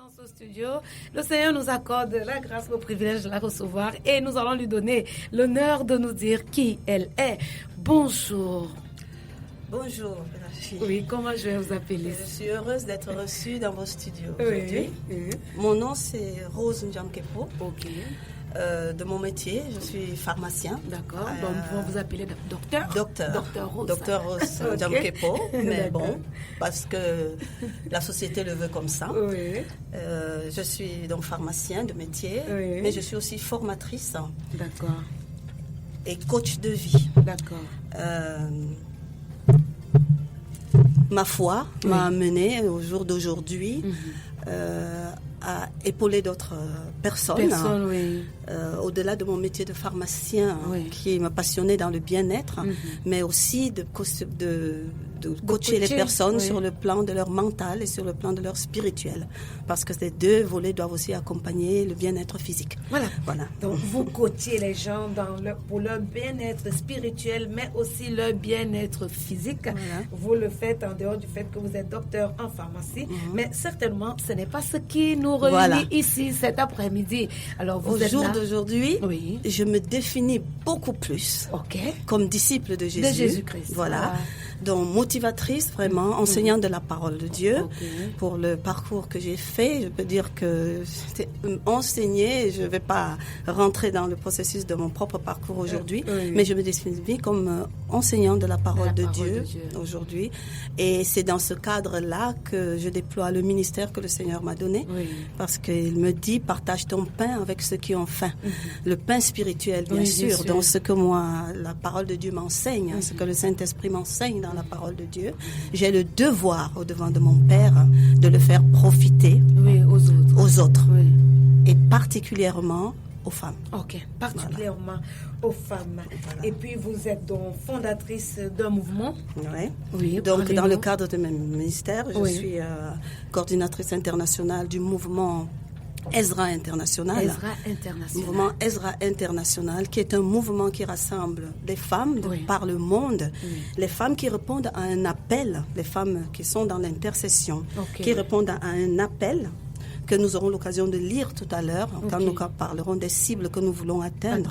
dans ce studio. Le Seigneur nous accorde la grâce, le privilège de la recevoir et nous allons lui donner l'honneur de nous dire qui elle est. Bonjour. Bonjour. Oui, comment je vais vous appeler? Je suis heureuse d'être reçue dans vos studios aujourd'hui. Oui. Mon nom, c'est Rose Ndiamkepo. Ok. De mon métier, je suis pharmacien. D'accord. Donc, nous pouvons vous appeler docteur? Docteur Rose. Docteur Rose Ndiamkepo. Mais D'accord. bon, parce que la société le veut comme ça. Oui. Je suis donc pharmacien de métier, Oui. mais je suis aussi formatrice D'accord. et coach de vie. D'accord. Ma foi m'a amenée au jour d'aujourd'hui à épauler d'autres personnes. Oui. Au-delà de mon métier de pharmacien qui m'a passionné dans le bien-être, mais aussi de coacher les personnes sur le plan de leur mental et sur le plan de leur spirituel. Parce que ces deux volets doivent aussi accompagner le bien-être physique. Voilà. Donc, vous coachez les gens pour leur bien-être spirituel, mais aussi leur bien-être physique. Voilà. Vous le faites en dehors du fait que vous êtes docteur en pharmacie. Mais certainement, ce n'est pas ce qui nous réunit ici cet après-midi. Alors, vous êtes là. D'aujourd'hui, je me définis beaucoup plus comme disciple de Jésus. De Jésus-Christ. Voilà. Donc, motivatrice, vraiment, enseignante de la parole de Dieu. Pour le parcours que j'ai fait, je peux dire que j'étais enseignée. Je ne vais pas rentrer dans le processus de mon propre parcours aujourd'hui, mais je me définis comme enseignante de la parole de Dieu aujourd'hui. Et c'est dans ce cadre-là que je déploie le ministère que le Seigneur m'a donné. Parce qu'il me dit, partage ton pain avec ceux qui ont faim. Le pain spirituel, bien sûr. Donc, ce que moi, la parole de Dieu m'enseigne, ce que le Saint-Esprit m'enseigne dans la parole de Dieu, j'ai le devoir au devant de mon Père de le faire profiter aux autres. Et particulièrement aux femmes. Ok, particulièrement aux femmes. Voilà. Et puis vous êtes donc fondatrice d'un mouvement. Oui. Donc dans le cadre de mon ministère, je suis coordinatrice internationale du mouvement Ezra International. Mouvement Ezra International, qui est un mouvement qui rassemble des femmes par le monde, les femmes qui répondent à un appel, les femmes qui sont dans l'intercession, qui répondent à un appel que nous aurons l'occasion de lire tout à l'heure quand nous parlerons des cibles que nous voulons atteindre.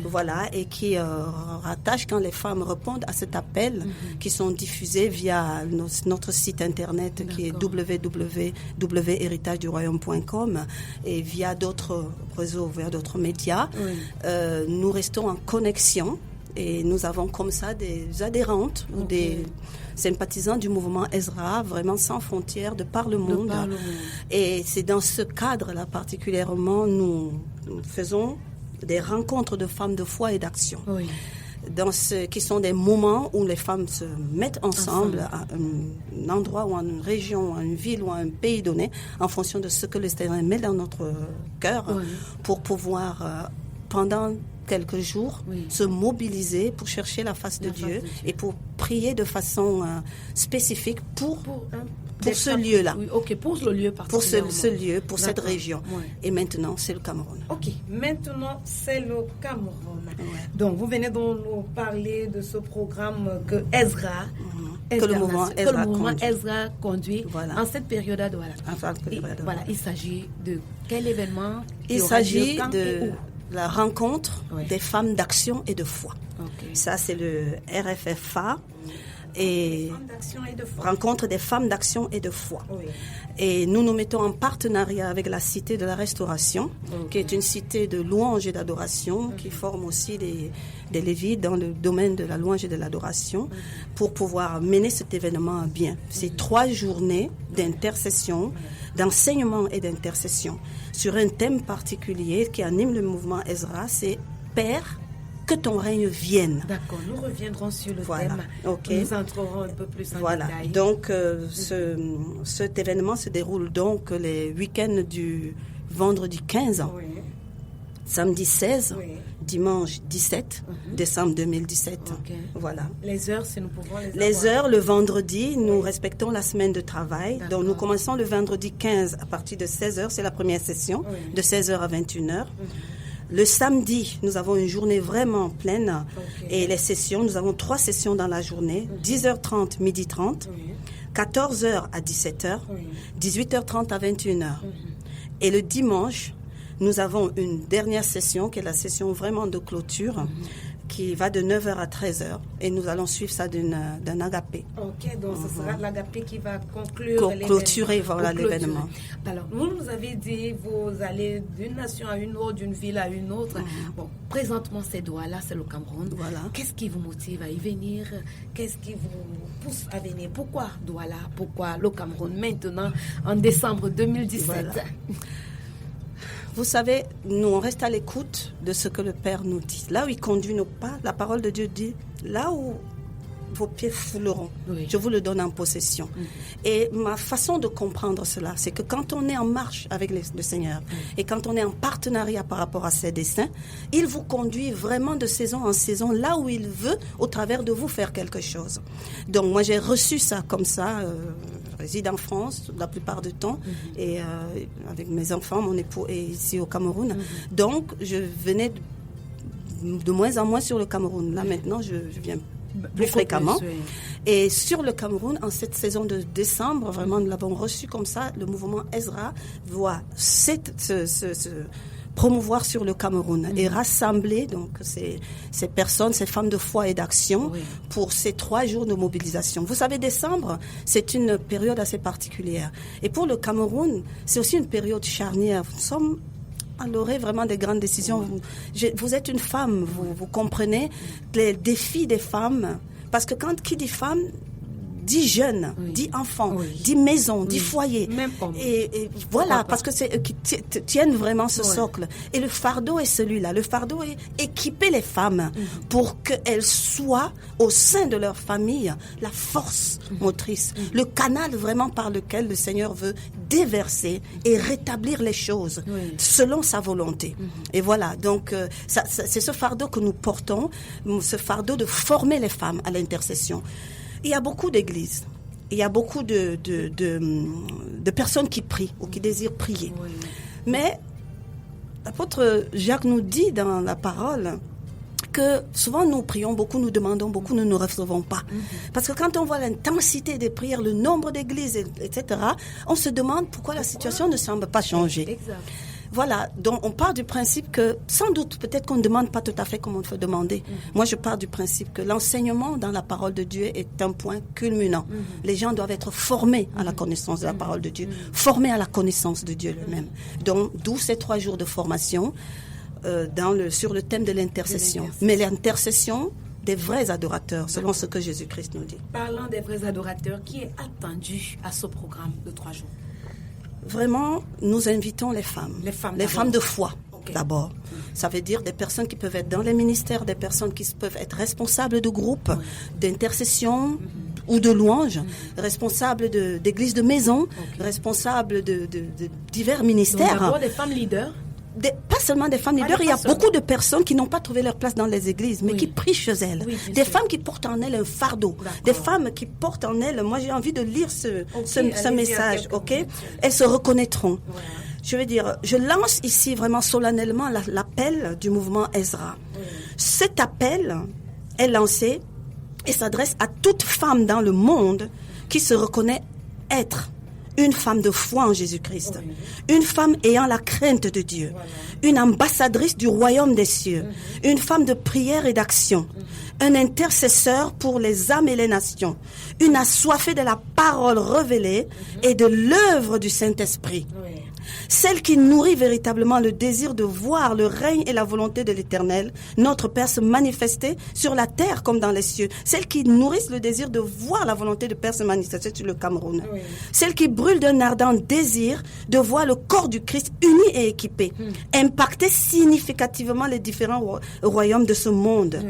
Voilà, et qui rattachent quand les femmes répondent à cet appel, qui sont diffusés via notre site internet qui est www.héritageduroyaume.com et via d'autres réseaux, via d'autres médias. Nous restons en connexion et nous avons comme ça des adhérentes ou des sympathisants du mouvement Ezra, vraiment sans frontières, de par le monde. Et c'est dans ce cadre-là particulièrement, nous faisons des rencontres de femmes de foi et d'action. Dans qui sont des moments où les femmes se mettent ensemble à un endroit ou à une région, à une ville ou à un pays donné, en fonction de ce que le Seigneur met dans notre cœur, pour pouvoir, pendant quelques jours, se mobiliser pour chercher la face de Dieu et pour prier de façon spécifique pour ce lieu-là. Pour le lieu particulièrement. Pour ce lieu, pour cette région. Et maintenant, c'est le Cameroun. Maintenant, c'est le Cameroun. Donc, vous venez donc nous parler de ce programme que Ezra, que le mouvement Ezra conduit en cette période à Douala. Il s'agit de quel événement? Il s'agit de la rencontre des femmes d'action et de foi. Ça, c'est le RFFA. Et rencontre des femmes d'action et de foi. Et nous nous mettons en partenariat avec la Cité de la Restauration, qui est une cité de louange et d'adoration, qui forme aussi des lévites dans le domaine de la louange et de l'adoration, pour pouvoir mener cet événement à bien. C'est 3 journées d'intercession, d'enseignement et d'intercession sur un thème particulier qui anime le mouvement Ezra, c'est Père, que ton règne vienne. D'accord, nous reviendrons sur le thème. Nous entrerons un peu plus en détail. Donc, cet événement se déroule donc les week-ends du vendredi 15, samedi 16, dimanche 17 décembre 2017. Voilà. Les heures, si nous pouvons les heures, le vendredi, nous respectons la semaine de travail. Donc, nous commençons le vendredi 15 à partir de 16h, c'est la première session, de 16h à 21h. Le samedi, nous avons une journée vraiment pleine et les sessions, nous avons 3 sessions dans la journée, 10h30, 12h30, 14h à 17h, 18h30 à 21h. Et le dimanche, nous avons une dernière session, qui est la session vraiment de clôture, qui va de 9h à 13h. Et nous allons suivre ça d'un agapé. Ok, donc ce sera l'agapé qui va conclure clôturer l'événement. Alors, vous nous avez dit, vous allez d'une nation à une autre, d'une ville à une autre. Bon, présentement, c'est Douala, c'est le Cameroun. Voilà. Qu'est-ce qui vous motive à y venir? Qu'est-ce qui vous pousse à venir? Pourquoi Douala? Pourquoi le Cameroun maintenant, en décembre 2017? Voilà. Vous savez, nous, on reste à l'écoute de ce que le Père nous dit. Là où il conduit nos pas, la parole de Dieu dit, là où vos pieds fouleront, je vous le donne en possession. Et ma façon de comprendre cela, c'est que quand on est en marche avec le Seigneur et quand on est en partenariat par rapport à ses desseins, il vous conduit vraiment de saison en saison, là où il veut, au travers de vous, faire quelque chose. Donc moi, j'ai reçu ça comme ça. Je réside en France la plupart du temps et avec mes enfants, mon époux est ici au Cameroun. Donc, je venais de moins en moins sur le Cameroun. Là, maintenant, je viens plus fréquemment. Et sur le Cameroun, en cette saison de décembre, vraiment, nous l'avons reçu comme ça. Le mouvement Ezra voit promouvoir sur le Cameroun et rassembler donc ces personnes, ces femmes de foi et d'action pour ces 3 jours de mobilisation. Vous savez, décembre, c'est une période assez particulière. Et pour le Cameroun, c'est aussi une période charnière. Nous sommes à l'orée vraiment des grandes décisions. Vous êtes une femme, vous comprenez les défis des femmes. Parce que qui dit femme, dit jeunes, dit enfants, dit maison, dit foyer. Même homme. Et voilà, parce que c'est eux qui tiennent vraiment ce socle. Et le fardeau est celui-là. Le fardeau est équiper les femmes pour qu'elles soient au sein de leur famille la force motrice, le canal vraiment par lequel le Seigneur veut déverser et rétablir les choses selon sa volonté. Et voilà, donc c'est ce fardeau que nous portons, ce fardeau de former les femmes à l'intercession. Il y a beaucoup d'églises, il y a beaucoup de personnes qui prient ou qui désirent prier. Mais l'apôtre Jacques nous dit dans la parole que souvent nous prions beaucoup, nous demandons beaucoup, nous ne recevons pas. Parce que quand on voit l'intensité des prières, le nombre d'églises, etc., on se demande pourquoi la situation ne semble pas changer. Exact. Voilà, donc on part du principe que, sans doute, peut-être qu'on ne demande pas tout à fait comme on peut demander. Moi, je pars du principe que l'enseignement dans la parole de Dieu est un point culminant. Les gens doivent être formés à la connaissance de la parole de Dieu, formés à la connaissance de Dieu lui-même. Donc, d'où ces 3 jours de formation sur le thème de l'intercession. Mais l'intercession des vrais adorateurs, selon ce que Jésus-Christ nous dit. Parlant des vrais adorateurs, qui est attendu à ce programme de 3 jours? Vraiment, nous invitons les femmes de foi, d'abord. Ça veut dire des personnes qui peuvent être dans les ministères, des personnes qui peuvent être responsables de groupes, d'intercession ou de louanges, responsables d'églises de maison, responsables de divers ministères. Donc d'abord des femmes leaders. Pas seulement des femmes leaders, il y a beaucoup de personnes qui n'ont pas trouvé leur place dans les églises, mais qui prient chez elles. Des femmes qui portent en elles un fardeau. Des femmes qui portent en elles, moi j'ai envie de lire ce message, elles se reconnaîtront. Je veux dire, je lance ici vraiment solennellement l'appel du mouvement Ezra. Cet appel est lancé et s'adresse à toute femme dans le monde qui se reconnaît être une femme de foi en Jésus-Christ, une femme ayant la crainte de Dieu, une ambassadrice du royaume des cieux, une femme de prière et d'action, un intercesseur pour les âmes et les nations, une assoiffée de la parole révélée et de l'œuvre du Saint-Esprit. Celle qui nourrit véritablement le désir de voir le règne et la volonté de l'Éternel, notre Père, se manifester sur la terre comme dans les cieux. Celle qui nourrit le désir de voir la volonté de Père se manifester sur le Cameroun. Celle qui brûle d'un ardent désir de voir le corps du Christ uni et équipé, impacter significativement les différents royaumes de ce monde.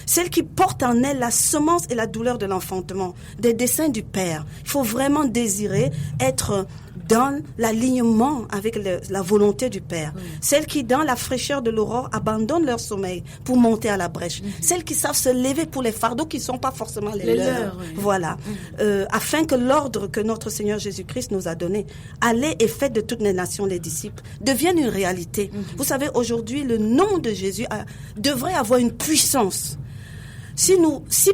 Celle qui porte en elle la semence et la douleur de l'enfantement, des desseins du Père. Il faut vraiment désirer être dans l'alignement avec la volonté du Père. Celles qui, dans la fraîcheur de l'aurore, abandonnent leur sommeil pour monter à la brèche. Celles qui savent se lever pour les fardeaux qui ne sont pas forcément les leurs. Voilà. Afin que l'ordre que notre Seigneur Jésus-Christ nous a donné, allez et faites de toutes les nations les disciples, devienne une réalité. Vous savez, aujourd'hui, le nom de Jésus devrait avoir une puissance. Si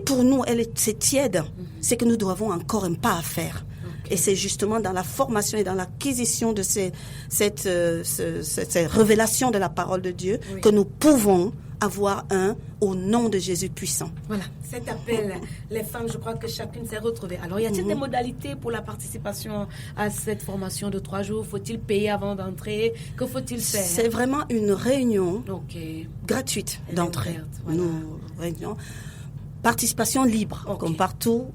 pour nous, c'est tiède, c'est que nous devons encore un pas à faire. Et c'est justement dans la formation et dans l'acquisition de cette révélation de la parole de Dieu que nous pouvons avoir au nom de Jésus puissant. Voilà, cet appel, les femmes, je crois que chacune s'est retrouvée. Alors, y a-t-il des modalités pour la participation à cette formation de 3 jours? Faut-il payer avant d'entrer? Que faut-il faire? C'est vraiment une réunion gratuite d'entrée. Voilà. Nous réunions. Participation libre, comme partout.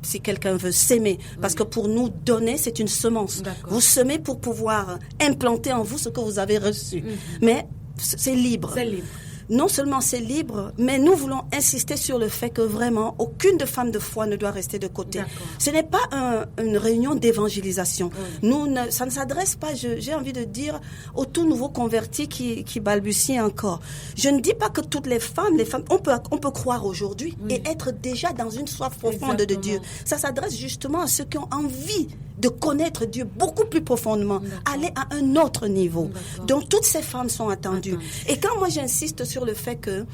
Si quelqu'un veut s'aimer, parce que pour nous donner, c'est une semence. Vous semez pour pouvoir implanter en vous ce que vous avez reçu. Mais c'est libre. C'est libre. Non seulement c'est libre, mais nous voulons insister sur le fait que vraiment, aucune femme de foi ne doit rester de côté. Ce n'est pas une réunion d'évangélisation. Ça ne s'adresse pas, j'ai envie de dire, aux tout nouveaux convertis qui balbutient encore. Je ne dis pas que toutes les femmes, on peut croire aujourd'hui et être déjà dans une soif profonde de Dieu. Ça s'adresse justement à ceux qui ont envie de connaître Dieu beaucoup plus profondément, aller à un autre niveau. Donc toutes ces femmes sont attendues. Et quand moi j'insiste sur le fait que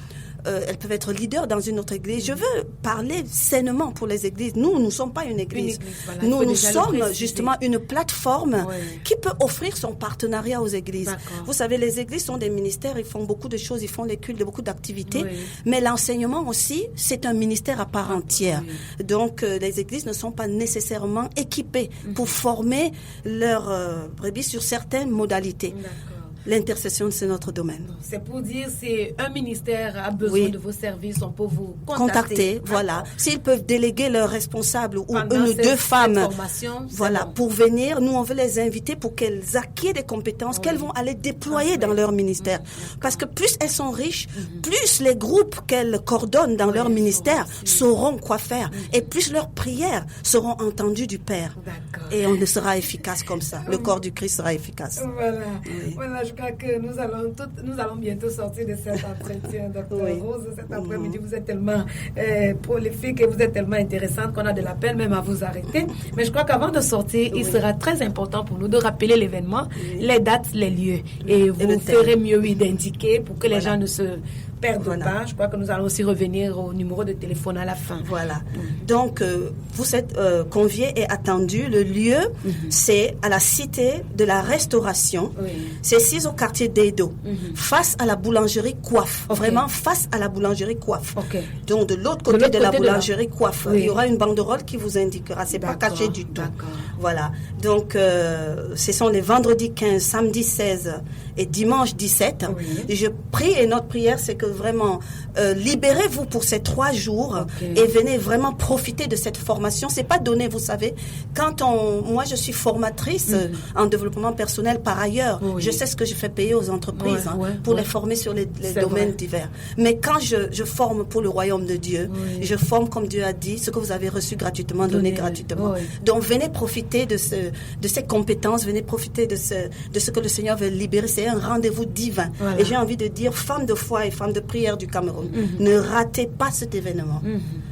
elles peuvent être leaders dans une autre église. Je veux parler sainement pour les églises. Nous ne sommes pas une église. Nous sommes justement une plateforme qui peut offrir son partenariat aux églises. Vous savez, les églises sont des ministères, ils font beaucoup de choses, ils font les cultes, beaucoup d'activités. Mais l'enseignement aussi, c'est un ministère à part entière. Donc, les églises ne sont pas nécessairement équipées pour former leurs brebis sur certaines modalités. L'intercession, c'est notre domaine. C'est pour dire, c'est un ministère a besoin de vos services, on peut vous contacter. Voilà. S'ils peuvent déléguer leurs responsables ou une ou deux femmes, voilà, pour venir, nous on veut les inviter pour qu'elles acquièrent des compétences qu'elles vont aller déployer dans leur ministère. Parce que plus elles sont riches, plus les groupes qu'elles coordonnent dans leur ministère sauront quoi faire, et plus leurs prières seront entendues du Père. Et on sera efficace comme ça. Le corps du Christ sera efficace. Voilà, je crois que nous allons bientôt sortir de cet entretien, Dr. Rose, cet après-midi. Vous êtes tellement prolifique et vous êtes tellement intéressante qu'on a de la peine même à vous arrêter. Mais je crois qu'avant de sortir, il sera très important pour nous de rappeler l'événement, les dates, les lieux. Et vous ferez mieux d'indiquer pour que les gens ne se perdent pas. Je crois que nous allons aussi revenir au numéro de téléphone à la fin. Voilà. Donc, vous êtes conviés et attendus. Le lieu, c'est à la Cité de la Restauration. C'est 6 au quartier d'Edo, face à la boulangerie Coiffe. Vraiment face à la boulangerie Coiffe. Donc, de l'autre côté de la boulangerie Coiffe, il y aura une banderole qui vous indiquera. C'est pas caché du tout. Voilà. Donc, ce sont les vendredis 15, samedi 16 et dimanche 17. Et je prie, et notre prière, c'est que vraiment, libérez-vous pour ces 3 jours et venez vraiment profiter de cette formation. C'est pas donné, vous savez. Moi, je suis formatrice en développement personnel par ailleurs. Je sais ce que je fais payer aux entreprises pour les former sur les domaines divers. Mais quand je forme pour le royaume de Dieu, je forme comme Dieu a dit, ce que vous avez reçu gratuitement, donné gratuitement. Donc, venez profiter de ces compétences, venez profiter de ce que le Seigneur veut libérer. C'est un rendez-vous divin. Et j'ai envie de dire, femmes de foi et femmes de prière du Cameroun, ne ratez pas cet événement.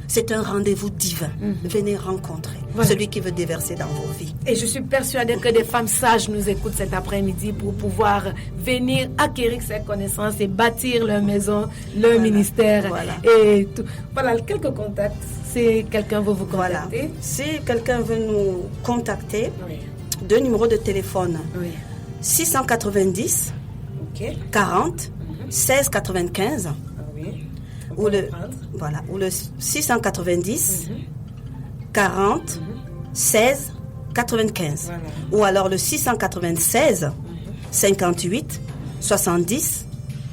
C'est un rendez-vous divin. Venez rencontrer celui qui veut déverser dans vos vies. Et je suis persuadée que des femmes sages nous écoutent cet après-midi pour pouvoir venir acquérir ces connaissances et bâtir leur maison, leur ministère. Et tout. Voilà, quelques contacts. Si quelqu'un veut vous contacter. Si quelqu'un veut nous contacter, 2 numéros de téléphone. 690 40 16 95 ou le 690 40 16 95 ou alors le 696 58 70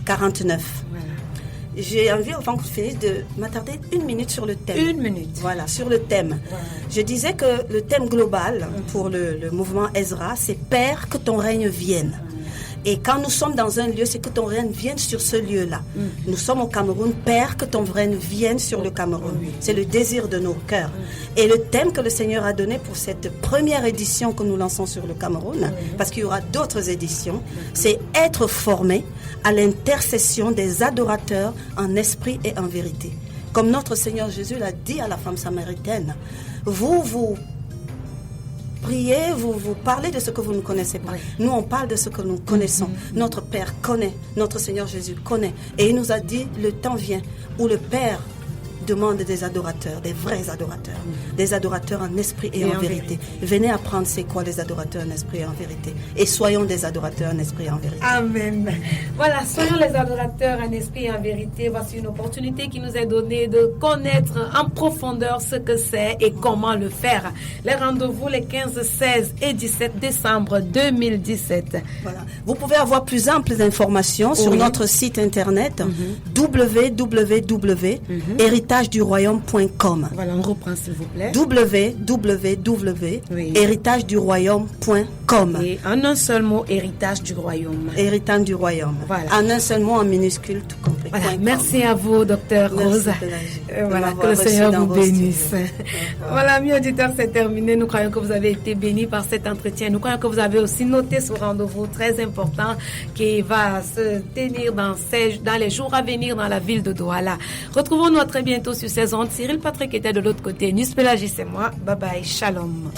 49. J'ai envie, avant que vous finissiez, de m'attarder 1 minute sur le thème. 1 minute. Voilà, sur le thème. Je disais que le thème global pour le mouvement Ezra, c'est « Père, que ton règne vienne ». Et quand nous sommes dans un lieu, c'est que ton règne vienne sur ce lieu-là. Nous sommes au Cameroun. Père, que ton règne vienne sur le Cameroun. C'est le désir de nos cœurs. Et le thème que le Seigneur a donné pour cette première édition que nous lançons sur le Cameroun, parce qu'il y aura d'autres éditions, c'est être formé à l'intercession des adorateurs en esprit et en vérité. Comme notre Seigneur Jésus l'a dit à la femme samaritaine, vous priez, vous parlez de ce que vous ne connaissez pas. Nous, on parle de ce que nous connaissons. Notre Père connaît, notre Seigneur Jésus connaît. Et il nous a dit, le temps vient où le Père demande des adorateurs, des vrais adorateurs, des adorateurs en esprit et en vérité. Venez apprendre c'est quoi les adorateurs en esprit et en vérité. Et soyons des adorateurs en esprit et en vérité. Amen. Voilà, soyons les adorateurs en esprit et en vérité. Voici une opportunité qui nous est donnée de connaître en profondeur ce que c'est et comment le faire. Les rendez-vous les 15, 16 et 17 décembre 2017. Voilà. Vous pouvez avoir plus amples informations sur notre site internet www.héritageduroyaume.com. Voilà, on reprend s'il vous plaît. www.héritageduroyaume.com. Et en un seul mot, héritage du royaume. Héritage du royaume. Voilà. En un seul mot, en minuscule, tout compris. Voilà. Merci à vous, docteur Rose. Voilà, que le Seigneur vous bénisse. Voilà, amis auditeurs, c'est terminé. Nous croyons que vous avez été bénis par cet entretien. Nous croyons que vous avez aussi noté ce rendez-vous très important qui va se tenir dans les jours à venir dans la ville de Douala. Retrouvons-nous très bientôt sur ces ondes. Cyril Patrick était de l'autre côté. Nus Pélagis et moi. Bye bye. Shalom.